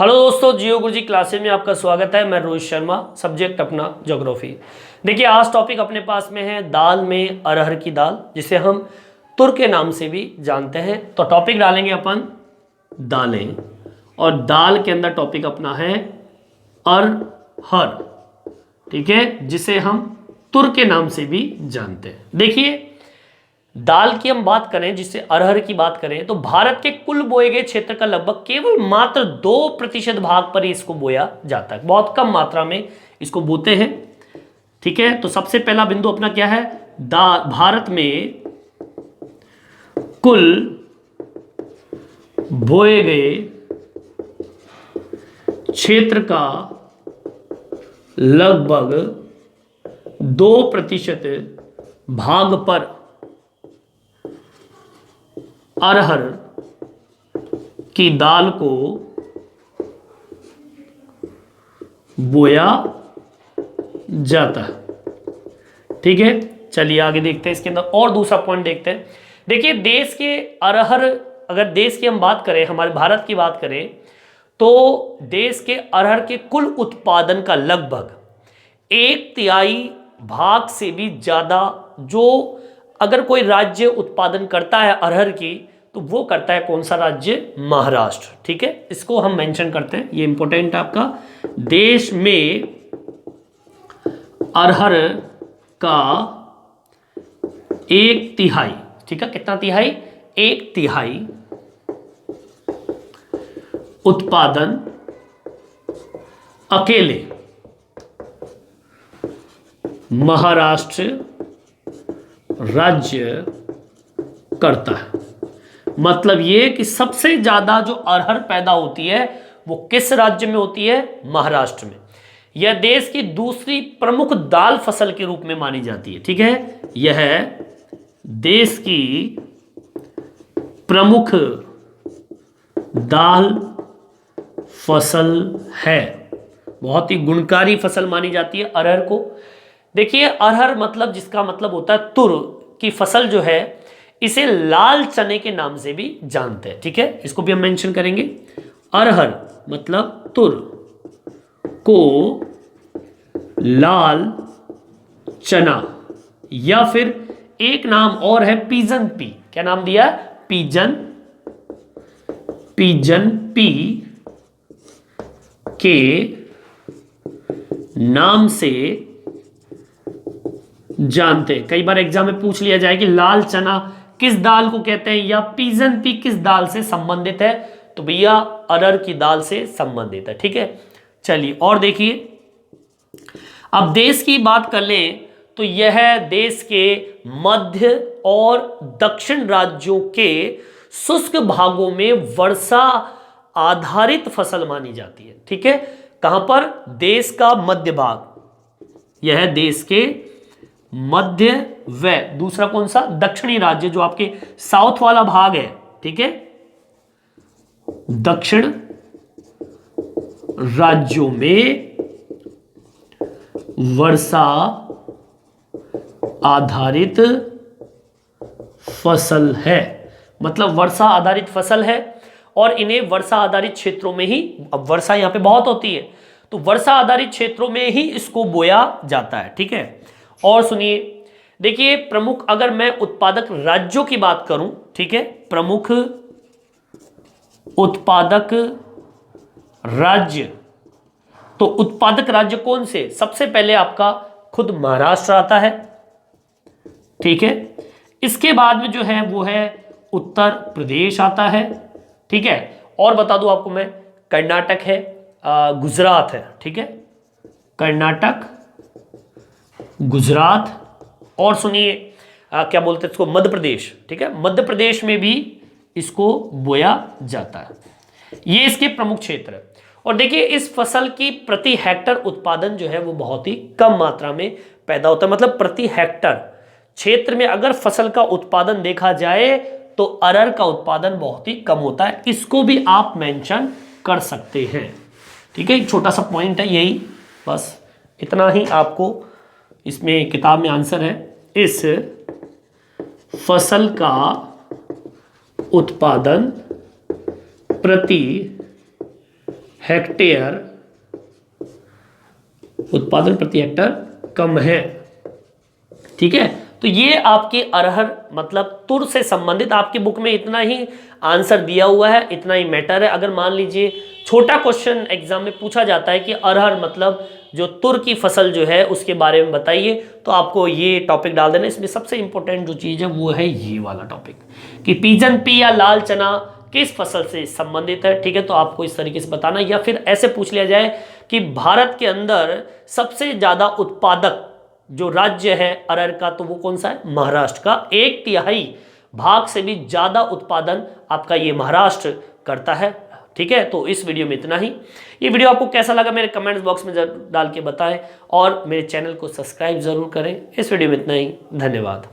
Hello दोस्तों, जियो गुरुजी classes में आपका स्वागत है। मैं रोहित शर्मा, सब्जेक्ट अपना ज्योग्राफी। देखिए, आज टॉपिक अपने पास में है दाल में अरहर की दाल, जिसे हम तुर के नाम से भी जानते हैं। तो टॉपिक डालेंगे अपन दालें, और दाल के अंदर टॉपिक अपना है अरहर, ठीक है, जिसे हम तुर के नाम से भी जानते हैं। देखिए, दाल की हम बात करें, जिससे अरहर की बात करें, तो भारत के कुल बोए गए क्षेत्र का लगभग केवल मात्र 2% भाग पर ही इसको बोया जाता है। बहुत कम मात्रा में इसको बोते हैं, ठीक है। तो सबसे पहला बिंदु अपना क्या है? भारत में कुल बोए गए क्षेत्र का लगभग 2% भाग पर अरहर की दाल को बोया जाता है, ठीक है। चलिए आगे देखते हैं, इसके अंदर और दूसरा पॉइंट देखते हैं। देखिए, देश के अरहर, अगर देश की हम बात करें, हमारे भारत की बात करें, तो देश के अरहर के कुल उत्पादन का लगभग 1/3 भाग से भी ज्यादा, जो अगर कोई राज्य उत्पादन करता है अरहर की, तो वो करता है कौन सा राज्य? महाराष्ट्र, ठीक है। इसको हम मेंशन करते हैं, ये इंपॉर्टेंट है आपका। देश में अरहर का 1/3, ठीक है, कितना तिहाई? 1/3 उत्पादन अकेले महाराष्ट्र राज्य करता है। मतलब ये कि सबसे ज्यादा जो अरहर पैदा होती है वो किस राज्य में होती है? महाराष्ट्र में। यह देश की दूसरी प्रमुख दाल फसल के रूप में मानी जाती है, ठीक है। यह देश की प्रमुख दाल फसल है, बहुत ही गुणकारी फसल मानी जाती है अरहर को। देखिए, अरहर मतलब, जिसका मतलब होता है तुर की फसल जो है, इसे लाल चने के नाम से भी जानते हैं, ठीक है। इसको भी हम मेंशन करेंगे। अरहर मतलब तुर को लाल चना, या फिर एक नाम और है पिजन पी। क्या नाम दिया? पिजन पी के नाम से जानते हैं। कई बार एग्जाम में पूछ लिया जाए कि लाल चना किस दाल को कहते हैं, या पिजन पी किस दाल से संबंधित है, तो भैया अरहर की दाल से संबंधित है, ठीक है। चलिए और देखिए, अब देश की बात कर लें तो यह देश के मध्य और दक्षिण राज्यों के शुष्क भागों में वर्षा आधारित फसल मानी जाती है, ठीक है। कहां पर? देश का मध्य भाग, यह देश के मध्य व दूसरा कौन सा? दक्षिणी राज्य, जो आपके साउथ वाला भाग है, ठीक है। दक्षिण राज्यों में वर्षा आधारित फसल है, मतलब वर्षा आधारित फसल है, और इन्हें वर्षा आधारित क्षेत्रों में ही, अब वर्षा यहां पे बहुत होती है, तो वर्षा आधारित क्षेत्रों में ही इसको बोया जाता है, ठीक है। और सुनिए, देखिए, प्रमुख, अगर मैं उत्पादक राज्यों की बात करूं, ठीक है, प्रमुख उत्पादक राज्य, तो उत्पादक राज्य कौन से? सबसे पहले आपका खुद महाराष्ट्र आता है, ठीक है। इसके बाद में जो है वो है उत्तर प्रदेश आता है, ठीक है। और बता दूं आपको मैं, कर्नाटक है, गुजरात है, ठीक है, कर्नाटक, गुजरात, और सुनिए क्या बोलते हैं इसको? मध्य प्रदेश, ठीक है। मध्य प्रदेश में भी इसको बोया जाता है। ये इसके प्रमुख क्षेत्र है। और देखिए, इस फसल की प्रति हेक्टर उत्पादन जो है वो बहुत ही कम मात्रा में पैदा होता है। मतलब प्रति हेक्टर क्षेत्र में अगर फसल का उत्पादन देखा जाए तो अरहर का उत्पादन बहुत ही कम होता है। इसको भी आप मेंशन कर सकते हैं, ठीक है। एक छोटा सा पॉइंट है, यही बस इतना ही आपको इसमें किताब में आंसर है। इस फसल का उत्पादन प्रति हेक्टेयर उत्पादन प्रति हेक्टर कम है। ठीक है, तो ये आपके अरहर मतलब तुर से संबंधित आपकी बुक में इतना ही आंसर दिया हुआ है, इतना ही मैटर है। अगर मान लीजिए छोटा क्वेश्चन एग्जाम में पूछा जाता है कि अरहर मतलब जो तुर की फसल जो है उसके बारे में बताइए, तो आपको ये टॉपिक डाल देना। इसमें सबसे इंपॉर्टेंट जो चीज़ है वो है ये वाला टॉपिक कि पीजन पी या लाल चना किस फसल से संबंधित है। ठीक है, तो आपको इस तरीके से बताना, या फिर ऐसे पूछ लिया जाए कि भारत के अंदर सबसे ज़्यादा उत्पादक जो राज्य है अरहर का, तो वो कौन सा है? महाराष्ट्र का। 1/3 भाग से भी ज़्यादा उत्पादन आपका ये महाराष्ट्र करता है। ठीक है, तो इस वीडियो में इतना ही। ये वीडियो आपको कैसा लगा मेरे कमेंट्स बॉक्स में डाल के बताएं और मेरे चैनल को सब्सक्राइब जरूर करें। इस वीडियो में इतना ही, धन्यवाद।